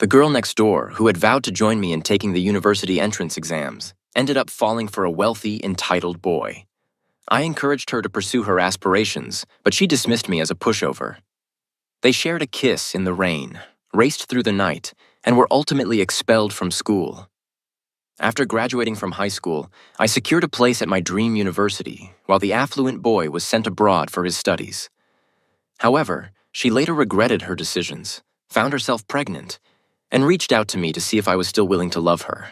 The girl next door, who had vowed to join me in taking the university entrance exams, ended up falling for a wealthy, entitled boy. I encouraged her to pursue her aspirations, but she dismissed me as a pushover. They shared a kiss in the rain, raced through the night, and were ultimately expelled from school. After graduating from high school, I secured a place at my dream university, while the affluent boy was sent abroad for his studies. However, she later regretted her decisions, found herself pregnant, and reached out to me to see if I was still willing to love her.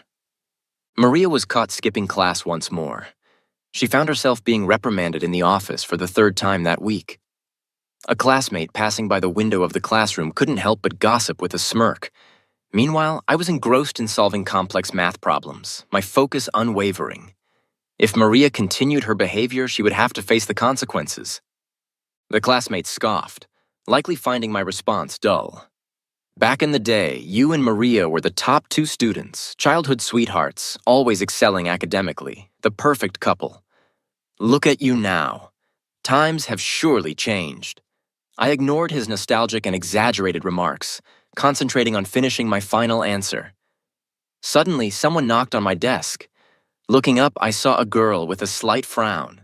Maria was caught skipping class once more. She found herself being reprimanded in the office for the third time that week. A classmate passing by the window of the classroom couldn't help but gossip with a smirk. Meanwhile, I was engrossed in solving complex math problems, my focus unwavering. If Maria continued her behavior, she would have to face the consequences. The classmate scoffed, likely finding my response dull. Back in the day, you and Maria were the top two students, childhood sweethearts, always excelling academically, the perfect couple. Look at you now. Times have surely changed. I ignored his nostalgic and exaggerated remarks, concentrating on finishing my final answer. Suddenly, someone knocked on my desk. Looking up, I saw a girl with a slight frown.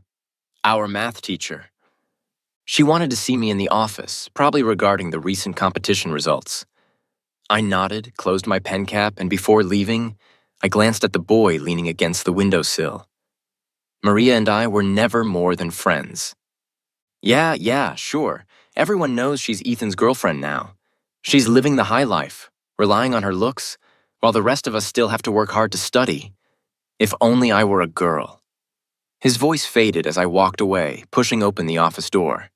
Our math teacher. She wanted to see me in the office, probably regarding the recent competition results. I nodded, closed my pen cap, and before leaving, I glanced at the boy leaning against the windowsill. Maria and I were never more than friends. Yeah, sure. Everyone knows she's Ethan's girlfriend now. She's living the high life, relying on her looks, while the rest of us still have to work hard to study. If only I were a girl. His voice faded as I walked away, pushing open the office door.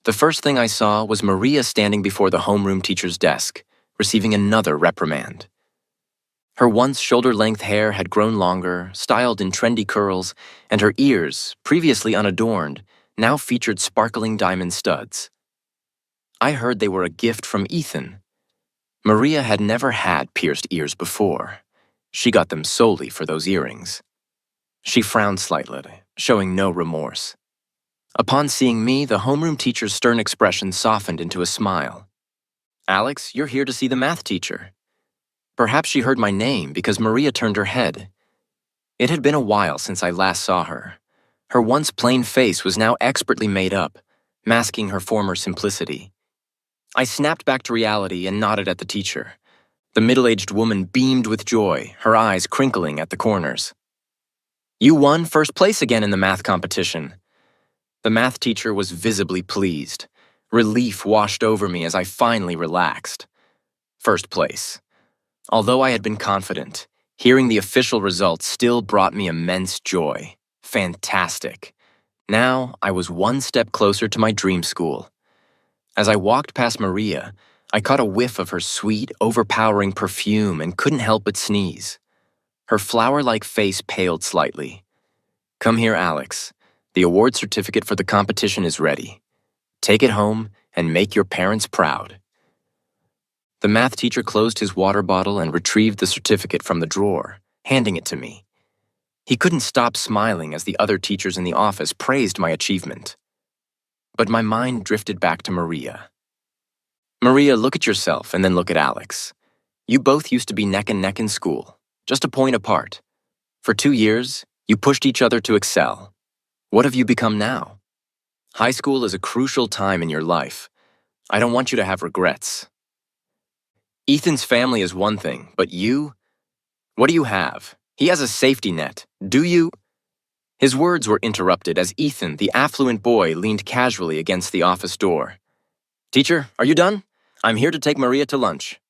The first thing I saw was Maria standing before the homeroom teacher's desk, receiving another reprimand. Her once shoulder-length hair had grown longer, styled in trendy curls, and her ears, previously unadorned, now featured sparkling diamond studs. I heard they were a gift from Ethan. Maria had never had pierced ears before. She got them solely for those earrings. She frowned slightly, showing no remorse. Upon seeing me, the homeroom teacher's stern expression softened into a smile. Alex, you're here to see the math teacher. Perhaps she heard my name because Maria turned her head. It had been a while since I last saw her. Her once plain face was now expertly made up, masking her former simplicity. I snapped back to reality and nodded at the teacher. The middle-aged woman beamed with joy, her eyes crinkling at the corners. You won first place again in the math competition. The math teacher was visibly pleased. Relief washed over me as I finally relaxed. First place. Although I had been confident, hearing the official results still brought me immense joy. Fantastic. Now I was one step closer to my dream school. As I walked past Maria, I caught a whiff of her sweet, overpowering perfume and couldn't help but sneeze. Her flower-like face paled slightly. Come here, Alex. The award certificate for the competition is ready. Take it home and make your parents proud. The math teacher closed his water bottle and retrieved the certificate from the drawer, handing it to me. He couldn't stop smiling as the other teachers in the office praised my achievement. But my mind drifted back to Maria. Maria, look at yourself and then look at Alex. You both used to be neck and neck in school, just a point apart. For 2 years, you pushed each other to excel. What have you become now? High school is a crucial time in your life. I don't want you to have regrets. Ethan's family is one thing, but you? What do you have? He has a safety net. Do you? His words were interrupted as Ethan, the affluent boy, leaned casually against the office door. Teacher, are you done? I'm here to take Maria to lunch.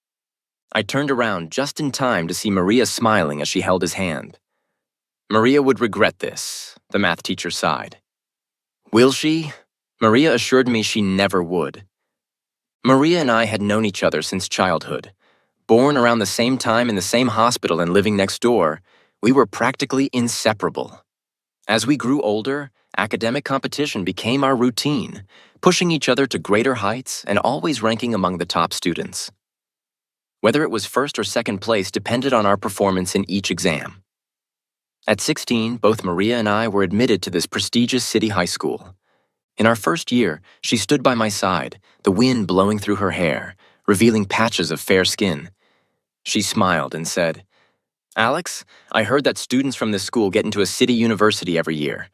I turned around just in time to see Maria smiling as she held his hand. Maria would regret this, the math teacher sighed. Will she? Maria assured me she never would. Maria and I had known each other since childhood. Born around the same time in the same hospital and living next door, we were practically inseparable. As we grew older, academic competition became our routine, pushing each other to greater heights and always ranking among the top students. Whether it was first or second place depended on our performance in each exam. At 16, both Maria and I were admitted to this prestigious city high school. In our first year, she stood by my side, the wind blowing through her hair, revealing patches of fair skin, She smiled and said, Alex, I heard that students from this school get into a city university every year.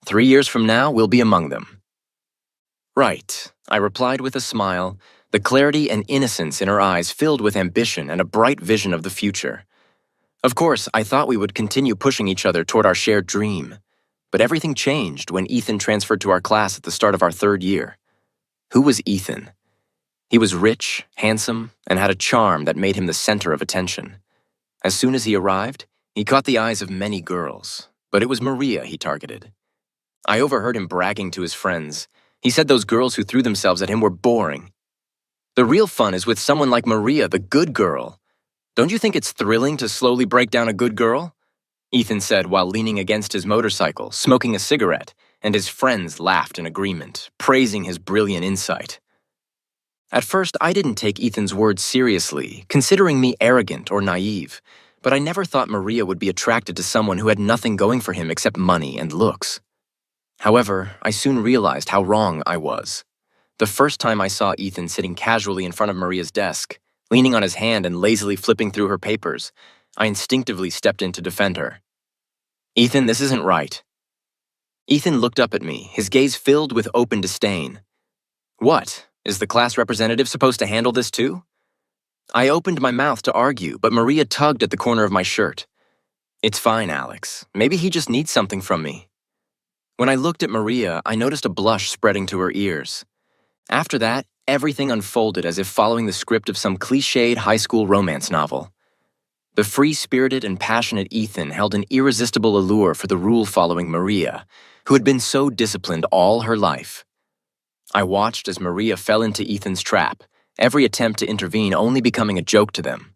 3 years from now, we'll be among them. Right, I replied with a smile, the clarity and innocence in her eyes filled with ambition and a bright vision of the future. Of course, I thought we would continue pushing each other toward our shared dream. But everything changed when Ethan transferred to our class at the start of our 3rd year. Who was Ethan? He was rich, handsome, and had a charm that made him the center of attention. As soon as he arrived, he caught the eyes of many girls, but it was Maria he targeted. I overheard him bragging to his friends. He said those girls who threw themselves at him were boring. The real fun is with someone like Maria, the good girl. Don't you think it's thrilling to slowly break down a good girl? Ethan said while leaning against his motorcycle, smoking a cigarette, and his friends laughed in agreement, praising his brilliant insight. At first, I didn't take Ethan's words seriously, considering me arrogant or naive, but I never thought Maria would be attracted to someone who had nothing going for him except money and looks. However, I soon realized how wrong I was. The first time I saw Ethan sitting casually in front of Maria's desk, leaning on his hand and lazily flipping through her papers, I instinctively stepped in to defend her. Ethan, this isn't right. Ethan looked up at me, his gaze filled with open disdain. What? Is the class representative supposed to handle this too? I opened my mouth to argue, but Maria tugged at the corner of my shirt. It's fine, Alex. Maybe he just needs something from me. When I looked at Maria, I noticed a blush spreading to her ears. After that, everything unfolded as if following the script of some cliched high school romance novel. The free-spirited and passionate Ethan held an irresistible allure for the rule-following Maria, who had been so disciplined all her life. I watched as Maria fell into Ethan's trap, every attempt to intervene only becoming a joke to them.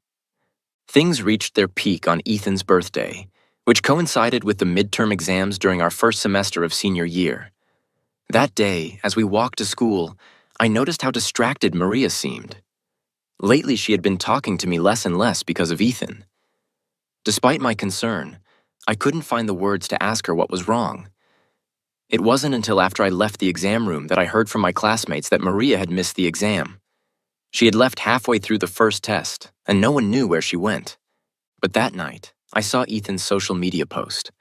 Things reached their peak on Ethan's birthday, which coincided with the midterm exams during our first semester of senior year. That day, as we walked to school, I noticed how distracted Maria seemed. Lately, she had been talking to me less and less because of Ethan. Despite my concern, I couldn't find the words to ask her what was wrong. It wasn't until after I left the exam room that I heard from my classmates that Maria had missed the exam. She had left halfway through the first test, and no one knew where she went. But that night, I saw Ethan's social media post.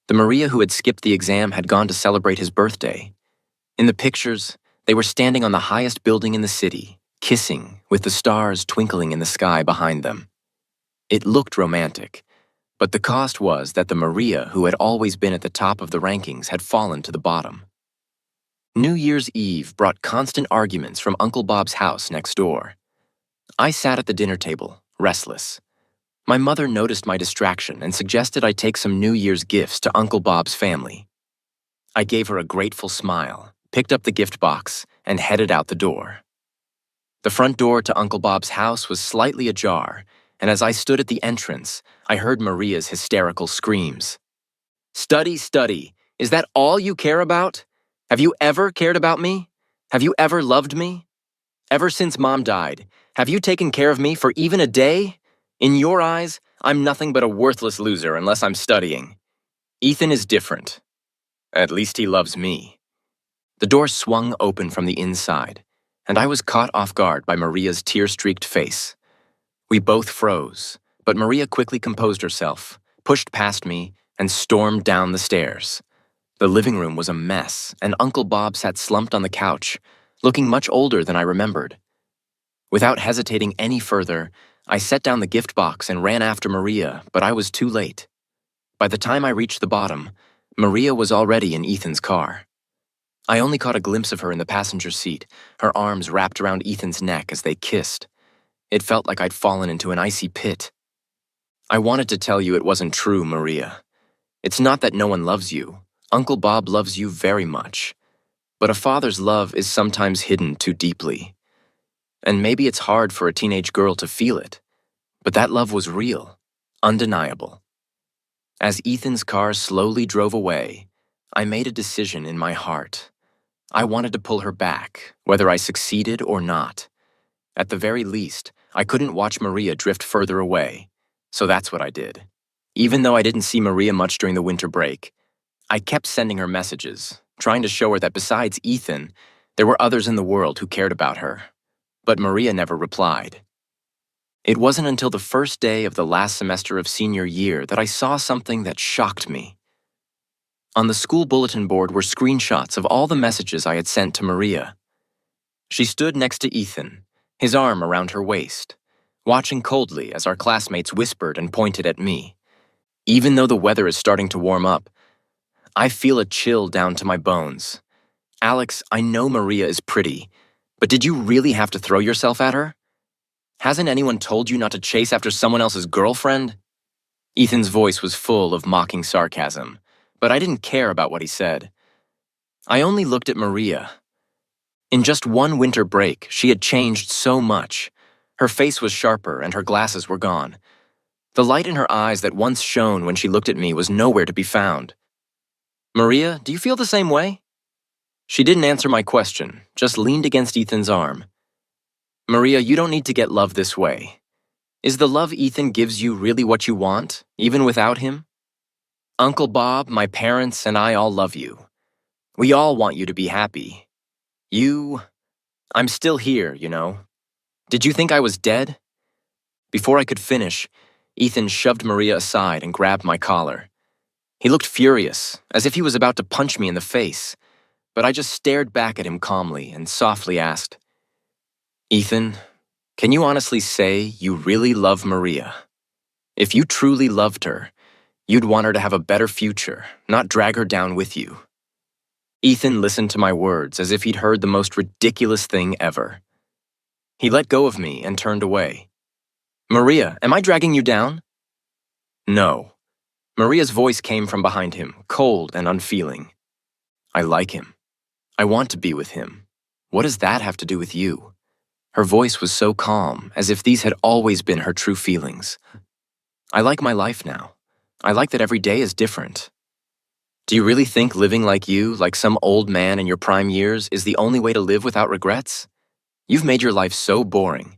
The Maria who had skipped the exam had gone to celebrate his birthday. In the pictures, they were standing on the highest building in the city, kissing, with the stars twinkling in the sky behind them. It looked romantic, but the cost was that the Maria who had always been at the top of the rankings had fallen to the bottom. New Year's Eve brought constant arguments from Uncle Bob's house next door. I sat at the dinner table, restless. My mother noticed my distraction and suggested I take some New Year's gifts to Uncle Bob's family. I gave her a grateful smile, picked up the gift box, and headed out the door. The front door to Uncle Bob's house was slightly ajar, and as I stood at the entrance, I heard Maria's hysterical screams. Study, study. Is that all you care about? Have you ever cared about me? Have you ever loved me? Ever since Mom died, have you taken care of me for even a day? In your eyes, I'm nothing but a worthless loser unless I'm studying. Ethan is different. At least he loves me. The door swung open from the inside, and I was caught off guard by Maria's tear-streaked face. We both froze, but Maria quickly composed herself, pushed past me, and stormed down the stairs. The living room was a mess, and Uncle Bob sat slumped on the couch, looking much older than I remembered. Without hesitating any further, I set down the gift box and ran after Maria, but I was too late. By the time I reached the bottom, Maria was already in Ethan's car. I only caught a glimpse of her in the passenger seat, her arms wrapped around Ethan's neck as they kissed. It felt like I'd fallen into an icy pit. I wanted to tell you it wasn't true, Maria. It's not that no one loves you. Uncle Bob loves you very much. But a father's love is sometimes hidden too deeply. And maybe it's hard for a teenage girl to feel it. But that love was real, undeniable. As Ethan's car slowly drove away, I made a decision in my heart. I wanted to pull her back, whether I succeeded or not. At the very least, I couldn't watch Maria drift further away, so that's what I did. Even though I didn't see Maria much during the winter break, I kept sending her messages, trying to show her that besides Ethan, there were others in the world who cared about her. But Maria never replied. It wasn't until the first day of the last semester of senior year that I saw something that shocked me. On the school bulletin board were screenshots of all the messages I had sent to Maria. She stood next to Ethan, his arm around her waist, watching coldly as our classmates whispered and pointed at me. Even though the weather is starting to warm up, I feel a chill down to my bones. Alex, I know Maria is pretty, but did you really have to throw yourself at her? Hasn't anyone told you not to chase after someone else's girlfriend? Ethan's voice was full of mocking sarcasm, but I didn't care about what he said. I only looked at Maria. In just one winter break, she had changed so much. Her face was sharper and her glasses were gone. The light in her eyes that once shone when she looked at me was nowhere to be found. Maria, do you feel the same way? She didn't answer my question, just leaned against Ethan's arm. Maria, you don't need to get love this way. Is the love Ethan gives you really what you want, even without him? Uncle Bob, my parents, and I all love you. We all want you to be happy. I'm still here, you know. Did you think I was dead? Before I could finish, Ethan shoved Maria aside and grabbed my collar. He looked furious, as if he was about to punch me in the face, but I just stared back at him calmly and softly asked, Ethan, can you honestly say you really love Maria? If you truly loved her, you'd want her to have a better future, not drag her down with you. Ethan listened to my words as if he'd heard the most ridiculous thing ever. He let go of me and turned away. Maria, am I dragging you down? No. Maria's voice came from behind him, cold and unfeeling. I like him. I want to be with him. What does that have to do with you? Her voice was so calm, as if these had always been her true feelings. I like my life now. I like that every day is different. Do you really think living like you, like some old man in your prime years, is the only way to live without regrets? You've made your life so boring.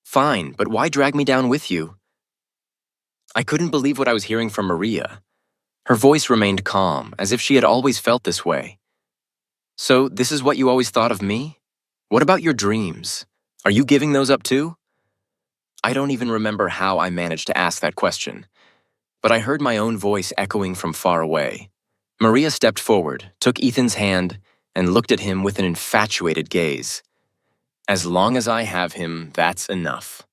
Fine, but why drag me down with you? I couldn't believe what I was hearing from Maria. Her voice remained calm, as if she had always felt this way. So, this is what you always thought of me? What about your dreams? Are you giving those up too? I don't even remember how I managed to ask that question, but I heard my own voice echoing from far away. Maria stepped forward, took Ethan's hand, and looked at him with an infatuated gaze. As long as I have him, that's enough.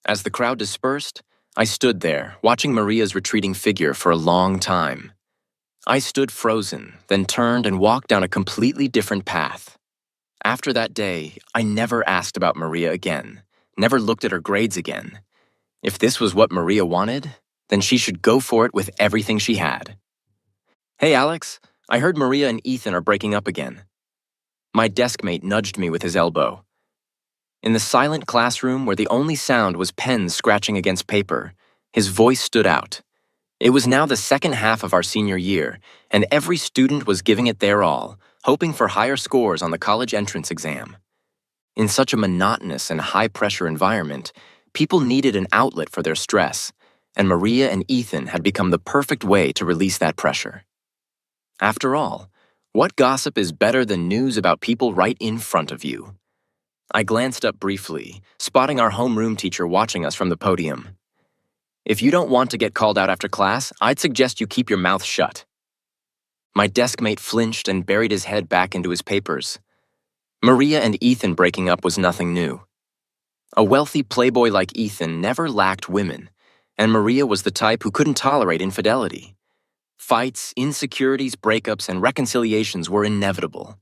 As the crowd dispersed, I stood there, watching Maria's retreating figure for a long time. I stood frozen, then turned and walked down a completely different path. After that day, I never asked about Maria again, never looked at her grades again. If this was what Maria wanted, then she should go for it with everything she had. Hey, Alex, I heard Maria and Ethan are breaking up again. My deskmate nudged me with his elbow. In the silent classroom where the only sound was pens scratching against paper, his voice stood out. It was now the second half of our senior year, and every student was giving it their all, hoping for higher scores on the college entrance exam. In such a monotonous and high-pressure environment, people needed an outlet for their stress, and Maria and Ethan had become the perfect way to release that pressure. After all, what gossip is better than news about people right in front of you? I glanced up briefly, spotting our homeroom teacher watching us from the podium. If you don't want to get called out after class, I'd suggest you keep your mouth shut. My deskmate flinched and buried his head back into his papers. Maria and Ethan breaking up was nothing new. A wealthy playboy like Ethan never lacked women, and Maria was the type who couldn't tolerate infidelity. Fights, insecurities, breakups, and reconciliations were inevitable.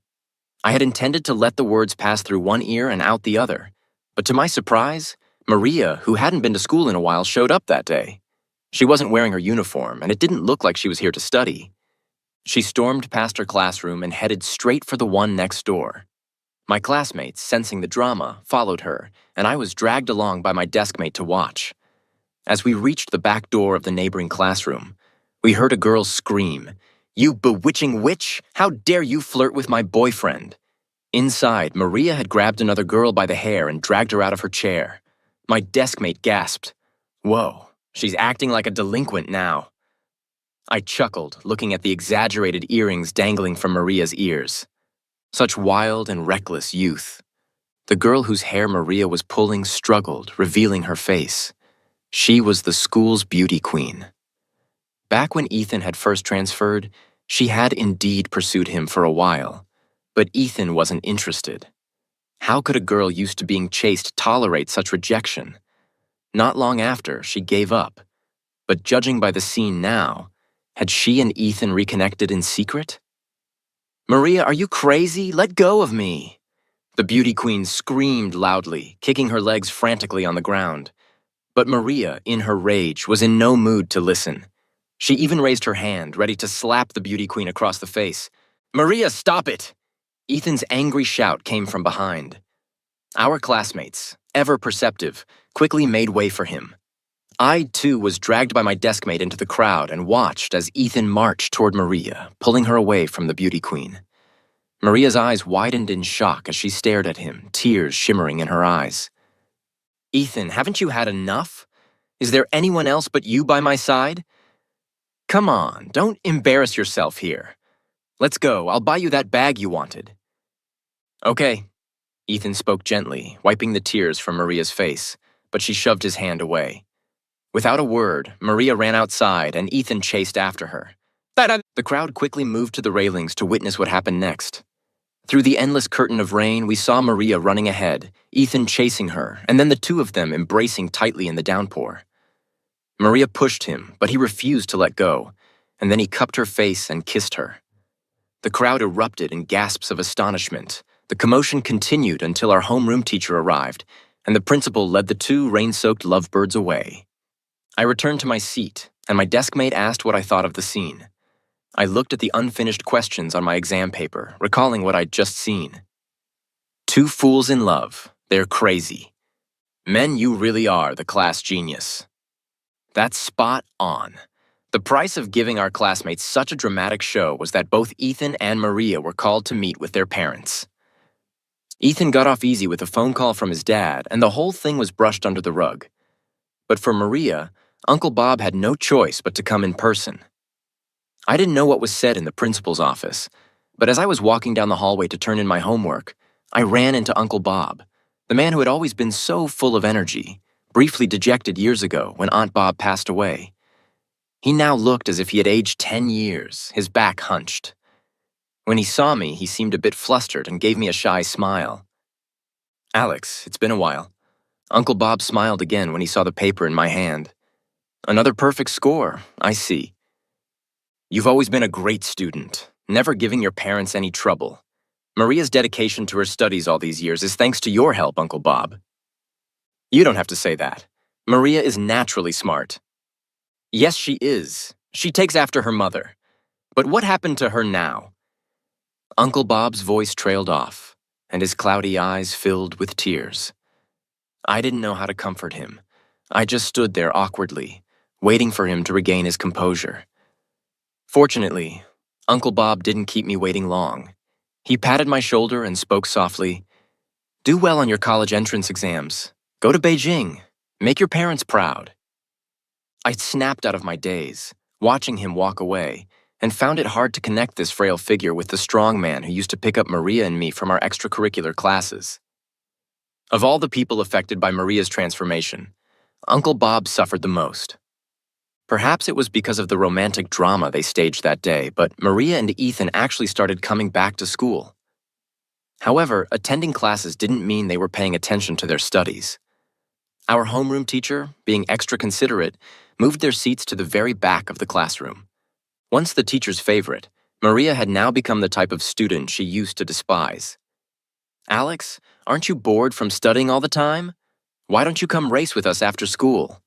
I had intended to let the words pass through one ear and out the other, but to my surprise, Maria, who hadn't been to school in a while, showed up that day. She wasn't wearing her uniform, and it didn't look like she was here to study. She stormed past her classroom and headed straight for the one next door. My classmates, sensing the drama, followed her, and I was dragged along by my deskmate to watch. As we reached the back door of the neighboring classroom, we heard a girl scream, "You bewitching witch! How dare you flirt with my boyfriend!" Inside, Maria had grabbed another girl by the hair and dragged her out of her chair. My deskmate gasped, "Whoa, she's acting like a delinquent now." I chuckled, looking at the exaggerated earrings dangling from Maria's ears. Such wild and reckless youth. The girl whose hair Maria was pulling struggled, revealing her face. She was the school's beauty queen. Back when Ethan had first transferred, she had indeed pursued him for a while, but Ethan wasn't interested. How could a girl used to being chased tolerate such rejection? Not long after, she gave up. But judging by the scene now, had she and Ethan reconnected in secret? "Maria, are you crazy? Let go of me!" The beauty queen screamed loudly, kicking her legs frantically on the ground. But Maria, in her rage, was in no mood to listen. She even raised her hand, ready to slap the beauty queen across the face. "Maria, stop it!" Ethan's angry shout came from behind. Our classmates, ever perceptive, quickly made way for him. I, too, was dragged by my deskmate into the crowd and watched as Ethan marched toward Maria, pulling her away from the beauty queen. Maria's eyes widened in shock as she stared at him, tears shimmering in her eyes. "Ethan, haven't you had enough? Is there anyone else but you by my side? Come on, don't embarrass yourself here. Let's go, I'll buy you that bag you wanted." "Okay," Ethan spoke gently, wiping the tears from Maria's face, but she shoved his hand away. Without a word, Maria ran outside and Ethan chased after her. The crowd quickly moved to the railings to witness what happened next. Through the endless curtain of rain, we saw Maria running ahead, Ethan chasing her, and then the two of them embracing tightly in the downpour. Maria pushed him, but he refused to let go, and then he cupped her face and kissed her. The crowd erupted in gasps of astonishment. The commotion continued until our homeroom teacher arrived, and the principal led the two rain-soaked lovebirds away. I returned to my seat, and my deskmate asked what I thought of the scene. I looked at the unfinished questions on my exam paper, recalling what I'd just seen. "Two fools in love. They're crazy. Men, you really are the class genius." That's spot on. The price of giving our classmates such a dramatic show was that both Ethan and Maria were called to meet with their parents. Ethan got off easy with a phone call from his dad, and the whole thing was brushed under the rug. But for Maria, Uncle Bob had no choice but to come in person. I didn't know what was said in the principal's office, but as I was walking down the hallway to turn in my homework, I ran into Uncle Bob, the man who had always been so full of energy, briefly dejected years ago when Aunt Bob passed away. He now looked as if he had aged 10 years, his back hunched. When he saw me, he seemed a bit flustered and gave me a shy smile. "Alex, it's been a while." Uncle Bob smiled again when he saw the paper in my hand. "Another perfect score, I see. You've always been a great student, never giving your parents any trouble. Maria's dedication to her studies all these years is thanks to your help, Uncle Bob." "You don't have to say that. Maria is naturally smart." "Yes, she is. She takes after her mother. But what happened to her now?" Uncle Bob's voice trailed off, and his cloudy eyes filled with tears. I didn't know how to comfort him. I just stood there awkwardly, waiting for him to regain his composure. Fortunately, Uncle Bob didn't keep me waiting long. He patted my shoulder and spoke softly. "Do well on your college entrance exams. Go to Beijing. Make your parents proud." I snapped out of my daze, watching him walk away, and found it hard to connect this frail figure with the strong man who used to pick up Maria and me from our extracurricular classes. Of all the people affected by Maria's transformation, Uncle Bob suffered the most. Perhaps it was because of the romantic drama they staged that day, but Maria and Ethan actually started coming back to school. However, attending classes didn't mean they were paying attention to their studies. Our homeroom teacher, being extra considerate, moved their seats to the very back of the classroom. Once the teacher's favorite, Maria had now become the type of student she used to despise. "Alex, aren't you bored from studying all the time? Why don't you come race with us after school?"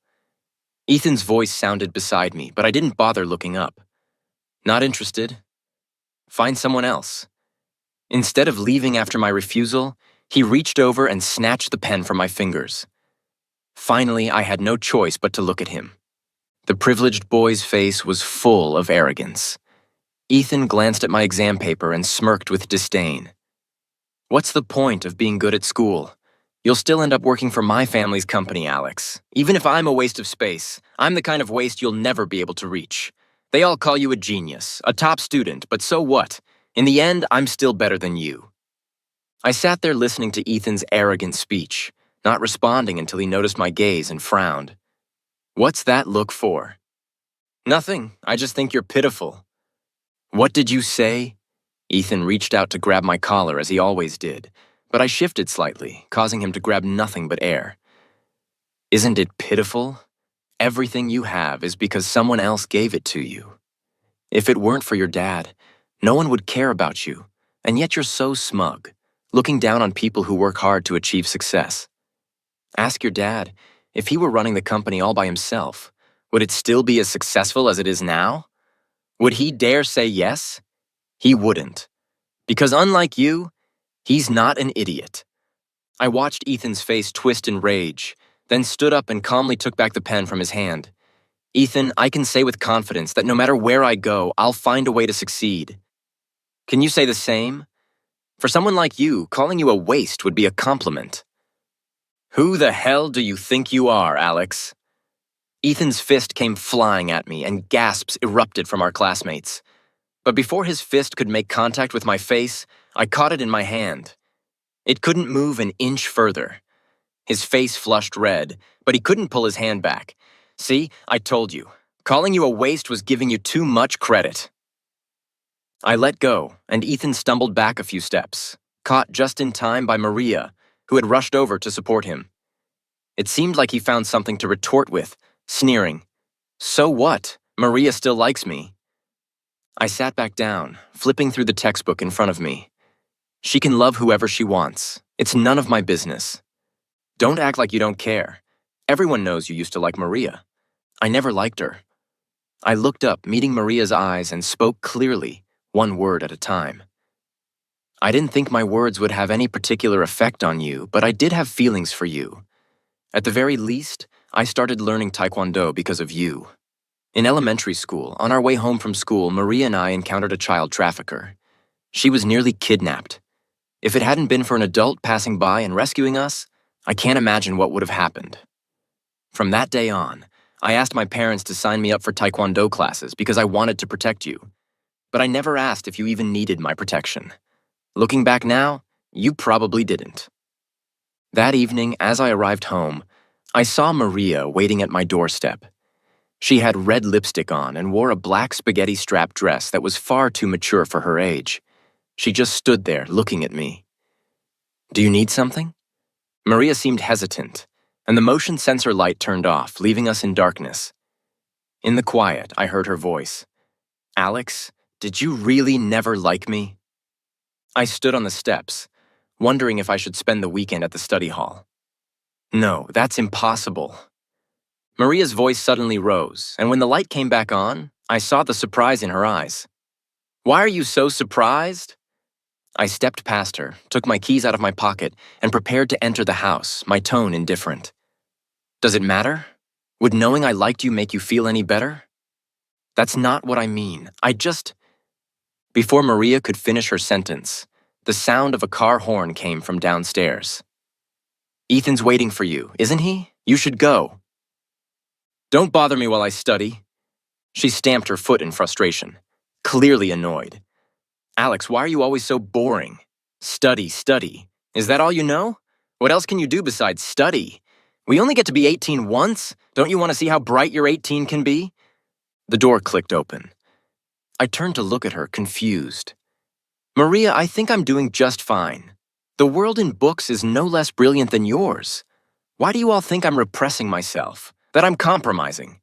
Ethan's voice sounded beside me, but I didn't bother looking up. "Not interested. Find someone else." Instead of leaving after my refusal, he reached over and snatched the pen from my fingers. Finally, I had no choice but to look at him. The privileged boy's face was full of arrogance. Ethan glanced at my exam paper and smirked with disdain. "What's the point of being good at school? You'll still end up working for my family's company, Alex. Even if I'm a waste of space, I'm the kind of waste you'll never be able to reach. They all call you a genius, a top student, but so what? In the end, I'm still better than you." I sat there listening to Ethan's arrogant speech, not responding until he noticed my gaze and frowned. What's that look for? Nothing, I just think you're pitiful. What did you say? Ethan reached out to grab my collar as he always did, but I shifted slightly, causing him to grab nothing but air. Isn't it pitiful? Everything you have is because someone else gave it to you. If it weren't for your dad, no one would care about you, and yet you're so smug, looking down on people who work hard to achieve success. Ask your dad, if he were running the company all by himself, would it still be as successful as it is now? Would he dare say yes? He wouldn't. Because unlike you, he's not an idiot. I watched Ethan's face twist in rage, then stood up and calmly took back the pen from his hand. Ethan, I can say with confidence that no matter where I go, I'll find a way to succeed. Can you say the same? For someone like you, calling you a waste would be a compliment. Who the hell do you think you are, Alex? Ethan's fist came flying at me and gasps erupted from our classmates. But before his fist could make contact with my face, I caught it in my hand. It couldn't move an inch further. His face flushed red, but he couldn't pull his hand back. See, I told you. Calling you a waste was giving you too much credit. I let go, and Ethan stumbled back a few steps, caught just in time by Maria, who had rushed over to support him. It seemed like he found something to retort with, sneering. So what? Maria still likes me. I sat back down, flipping through the textbook in front of me. She can love whoever she wants. It's none of my business. Don't act like you don't care. Everyone knows you used to like Maria. I never liked her. I looked up, meeting Maria's eyes, and spoke clearly, one word at a time. I didn't think my words would have any particular effect on you, but I did have feelings for you. At the very least, I started learning Taekwondo because of you. In elementary school, on our way home from school, Maria and I encountered a child trafficker. She was nearly kidnapped. If it hadn't been for an adult passing by and rescuing us, I can't imagine what would have happened. From that day on, I asked my parents to sign me up for Taekwondo classes because I wanted to protect you. But I never asked if you even needed my protection. Looking back now, you probably didn't. That evening, as I arrived home, I saw Maria waiting at my doorstep. She had red lipstick on and wore a black spaghetti-strap dress that was far too mature for her age. She just stood there, looking at me. Do you need something? Maria seemed hesitant, and the motion sensor light turned off, leaving us in darkness. In the quiet, I heard her voice. Alex, did you really never like me? I stood on the steps, wondering if I should spend the weekend at the study hall. No, that's impossible. Maria's voice suddenly rose, and when the light came back on, I saw the surprise in her eyes. Why are you so surprised? I stepped past her, took my keys out of my pocket, and prepared to enter the house, my tone indifferent. Does it matter? Would knowing I liked you make you feel any better? That's not what I mean. Before Maria could finish her sentence, the sound of a car horn came from downstairs. Ethan's waiting for you, isn't he? You should go. Don't bother me while I study. She stamped her foot in frustration, clearly annoyed. Alex, why are you always so boring? Study, study. Is that all you know? What else can you do besides study? We only get to be 18 once. Don't you want to see how bright your 18 can be? The door clicked open. I turned to look at her, confused. Maria, I think I'm doing just fine. The world in books is no less brilliant than yours. Why do you all think I'm repressing myself? That I'm compromising?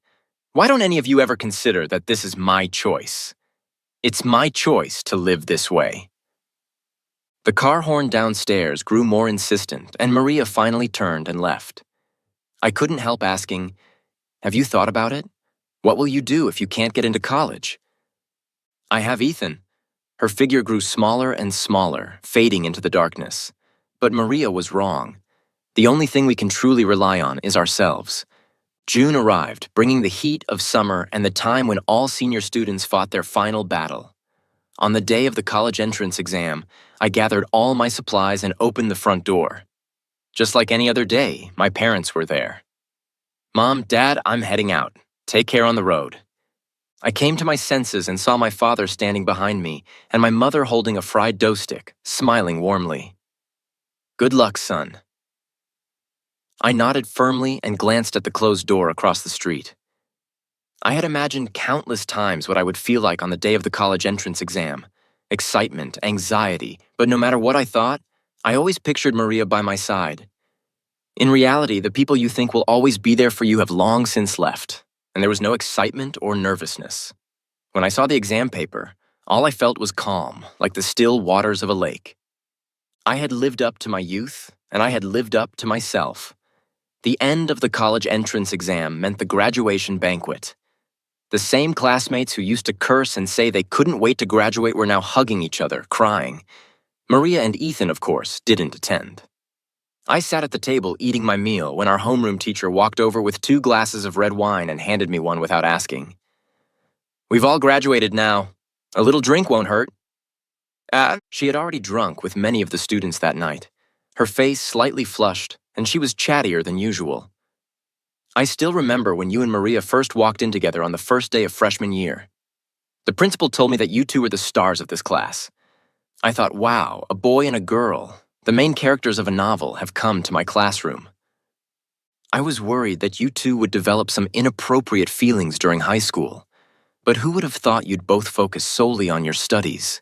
Why don't any of you ever consider that this is my choice? It's my choice to live this way. The car horn downstairs grew more insistent, and Maria finally turned and left. I couldn't help asking, have you thought about it? What will you do if you can't get into college? I have Ethan. Her figure grew smaller and smaller, fading into the darkness. But Maria was wrong. The only thing we can truly rely on is ourselves. June arrived, bringing the heat of summer and the time when all senior students fought their final battle. On the day of the college entrance exam, I gathered all my supplies and opened the front door. Just like any other day, my parents were there. Mom, Dad, I'm heading out. Take care on the road. I came to my senses and saw my father standing behind me and my mother holding a fried dough stick, smiling warmly. Good luck, son. I nodded firmly and glanced at the closed door across the street. I had imagined countless times what I would feel like on the day of the college entrance exam. Excitement, anxiety, but no matter what I thought, I always pictured Maria by my side. In reality, the people you think will always be there for you have long since left, and there was no excitement or nervousness. When I saw the exam paper, all I felt was calm, like the still waters of a lake. I had lived up to my youth, and I had lived up to myself. The end of the college entrance exam meant the graduation banquet. The same classmates who used to curse and say they couldn't wait to graduate were now hugging each other, crying. Maria and Ethan, of course, didn't attend. I sat at the table eating my meal when our homeroom teacher walked over with 2 glasses of red wine and handed me one without asking. "We've all graduated now. A little drink won't hurt." She had already drunk with many of the students that night. Her face slightly flushed, and she was chattier than usual. I still remember when you and Maria first walked in together on the first day of freshman year. The principal told me that you two were the stars of this class. I thought, wow, a boy and a girl, the main characters of a novel, have come to my classroom. I was worried that you two would develop some inappropriate feelings during high school, but who would have thought you'd both focus solely on your studies?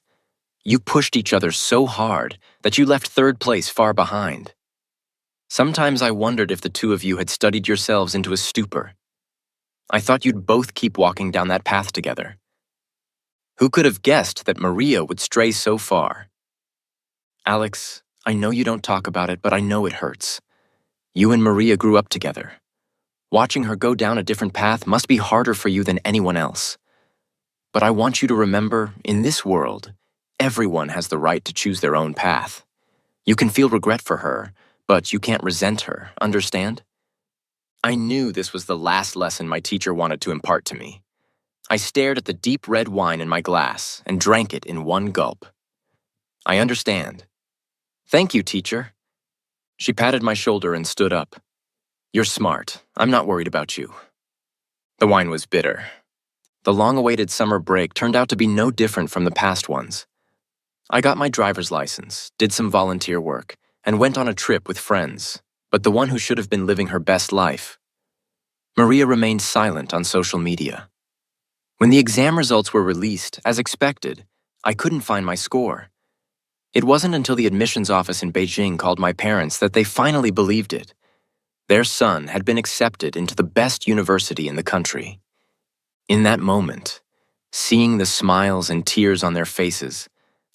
You pushed each other so hard that you left 3rd place far behind. Sometimes I wondered if the two of you had studied yourselves into a stupor. I thought you'd both keep walking down that path together. Who could have guessed that Maria would stray so far? Alex, I know you don't talk about it, but I know it hurts. You and Maria grew up together. Watching her go down a different path must be harder for you than anyone else. But I want you to remember, in this world, everyone has the right to choose their own path. You can feel regret for her, but you can't resent her, understand? I knew this was the last lesson my teacher wanted to impart to me. I stared at the deep red wine in my glass and drank it in one gulp. I understand. Thank you, teacher. She patted my shoulder and stood up. You're smart. I'm not worried about you. The wine was bitter. The long-awaited summer break turned out to be no different from the past ones. I got my driver's license, did some volunteer work, and went on a trip with friends, but the one who should have been living her best life. Maria remained silent on social media. When the exam results were released, as expected, I couldn't find my score. It wasn't until the admissions office in Beijing called my parents that they finally believed it. Their son had been accepted into the best university in the country. In that moment, seeing the smiles and tears on their faces,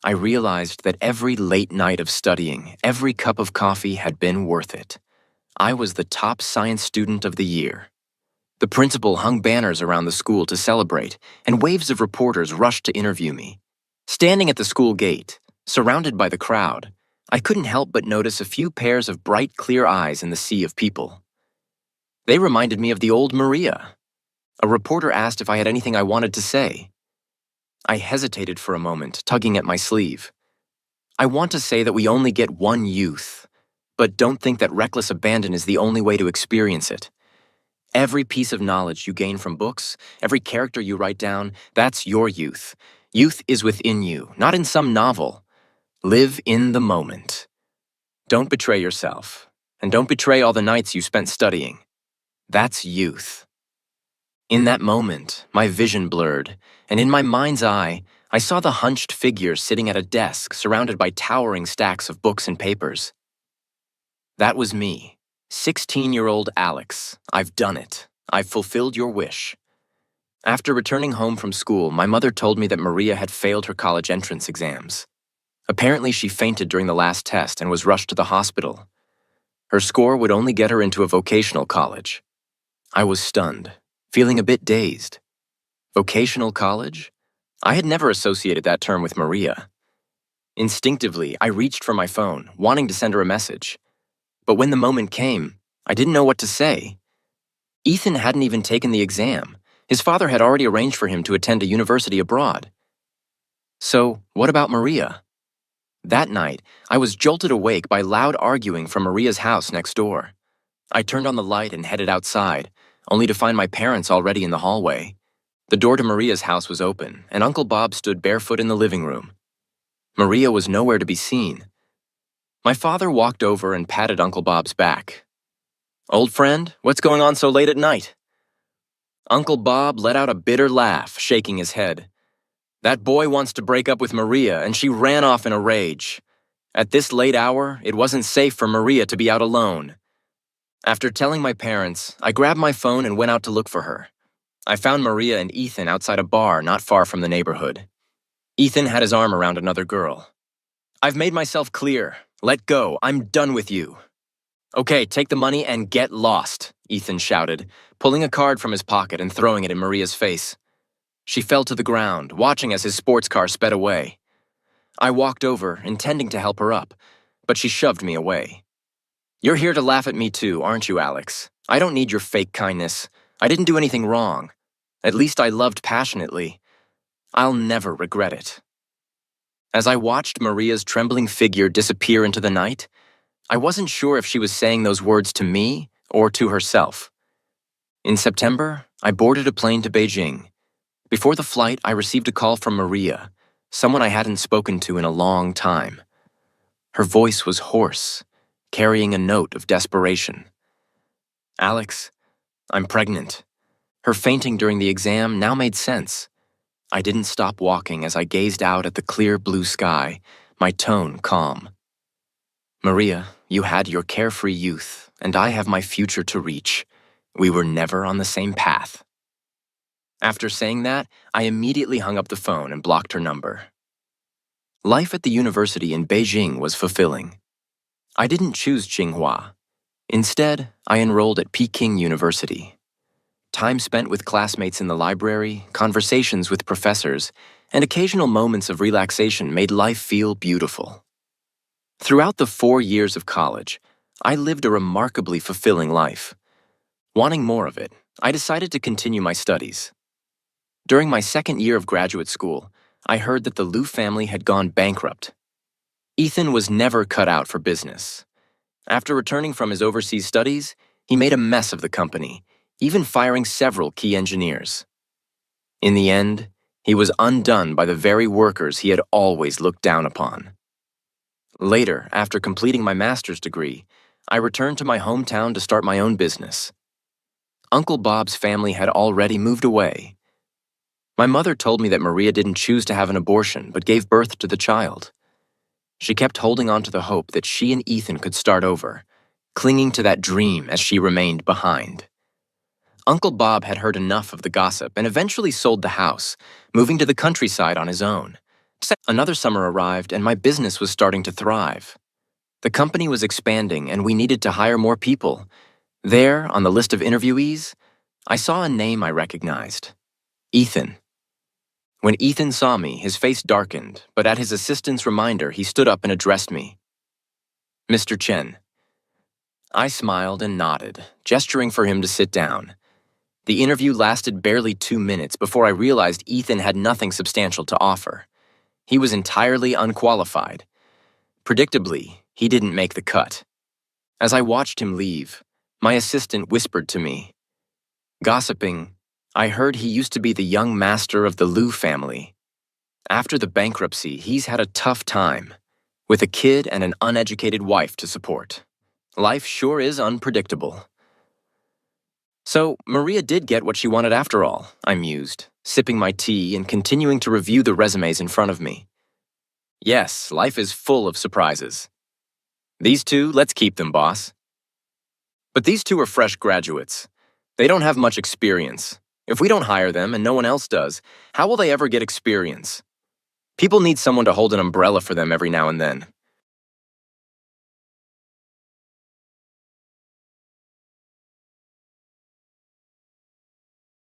I realized that every late night of studying, every cup of coffee had been worth it. I was the top science student of the year. The principal hung banners around the school to celebrate, and waves of reporters rushed to interview me. Standing at the school gate, surrounded by the crowd, I couldn't help but notice a few pairs of bright, clear eyes in the sea of people. They reminded me of the old Maria. A reporter asked if I had anything I wanted to say. I hesitated for a moment, tugging at my sleeve. I want to say that we only get one youth, but don't think that reckless abandon is the only way to experience it. Every piece of knowledge you gain from books, every character you write down, that's your youth. Youth is within you, not in some novel. Live in the moment. Don't betray yourself, and don't betray all the nights you spent studying. That's youth. In that moment, my vision blurred, and in my mind's eye, I saw the hunched figure sitting at a desk surrounded by towering stacks of books and papers. That was me, 16-year-old Alex. I've done it. I've fulfilled your wish. After returning home from school, my mother told me that Maria had failed her college entrance exams. Apparently, she fainted during the last test and was rushed to the hospital. Her score would only get her into a vocational college. I was stunned, feeling a bit dazed. Vocational college? I had never associated that term with Maria. Instinctively, I reached for my phone, wanting to send her a message. But when the moment came, I didn't know what to say. Ethan hadn't even taken the exam. His father had already arranged for him to attend a university abroad. So, what about Maria? That night, I was jolted awake by loud arguing from Maria's house next door. I turned on the light and headed outside, only to find my parents already in the hallway. The door to Maria's house was open, and Uncle Bob stood barefoot in the living room. Maria was nowhere to be seen. My father walked over and patted Uncle Bob's back. "Old friend, what's going on so late at night?" Uncle Bob let out a bitter laugh, shaking his head. "That boy wants to break up with Maria, and she ran off in a rage. At this late hour, it wasn't safe for Maria to be out alone." After telling my parents, I grabbed my phone and went out to look for her. I found Maria and Ethan outside a bar not far from the neighborhood. Ethan had his arm around another girl. "I've made myself clear. Let go. I'm done with you." "Okay, take the money and get lost," Ethan shouted, pulling a card from his pocket and throwing it in Maria's face. She fell to the ground, watching as his sports car sped away. I walked over, intending to help her up, but she shoved me away. "You're here to laugh at me too, aren't you, Alex? I don't need your fake kindness. I didn't do anything wrong. At least I loved passionately. I'll never regret it." As I watched Maria's trembling figure disappear into the night, I wasn't sure if she was saying those words to me or to herself. In September, I boarded a plane to Beijing. Before the flight, I received a call from Maria, someone I hadn't spoken to in a long time. Her voice was hoarse, carrying a note of desperation. "Alex, I'm pregnant." Her fainting during the exam now made sense. I didn't stop walking as I gazed out at the clear blue sky, my tone calm. "Maria, you had your carefree youth, and I have my future to reach. We were never on the same path." After saying that, I immediately hung up the phone and blocked her number. Life at the university in Beijing was fulfilling. I didn't choose Tsinghua. Instead, I enrolled at Peking University. Time spent with classmates in the library, conversations with professors, and occasional moments of relaxation made life feel beautiful. Throughout the 4 years of college, I lived a remarkably fulfilling life. Wanting more of it, I decided to continue my studies. During my second year of graduate school, I heard that the Liu family had gone bankrupt. Ethan was never cut out for business. After returning from his overseas studies, he made a mess of the company, even firing several key engineers. In the end, he was undone by the very workers he had always looked down upon. Later, after completing my master's degree, I returned to my hometown to start my own business. Uncle Bob's family had already moved away. My mother told me that Maria didn't choose to have an abortion but gave birth to the child. She kept holding on to the hope that she and Ethan could start over, clinging to that dream as she remained behind. Uncle Bob had heard enough of the gossip and eventually sold the house, moving to the countryside on his own. Another summer arrived and my business was starting to thrive. The company was expanding and we needed to hire more people. There, on the list of interviewees, I saw a name I recognized: Ethan. When Ethan saw me, his face darkened, but at his assistant's reminder, he stood up and addressed me. "Mr. Chen." I smiled and nodded, gesturing for him to sit down. The interview lasted barely 2 minutes before I realized Ethan had nothing substantial to offer. He was entirely unqualified. Predictably, he didn't make the cut. As I watched him leave, my assistant whispered to me. Gossiping, I heard he used to be the young master of the Liu family. After the bankruptcy, he's had a tough time, with a kid and an uneducated wife to support. Life sure is unpredictable. So, Maria did get what she wanted after all, I mused, sipping my tea and continuing to review the resumes in front of me. Yes, life is full of surprises. These two, let's keep them, boss. But these two are fresh graduates. They don't have much experience. If we don't hire them and no one else does, how will they ever get experience? People need someone to hold an umbrella for them every now and then.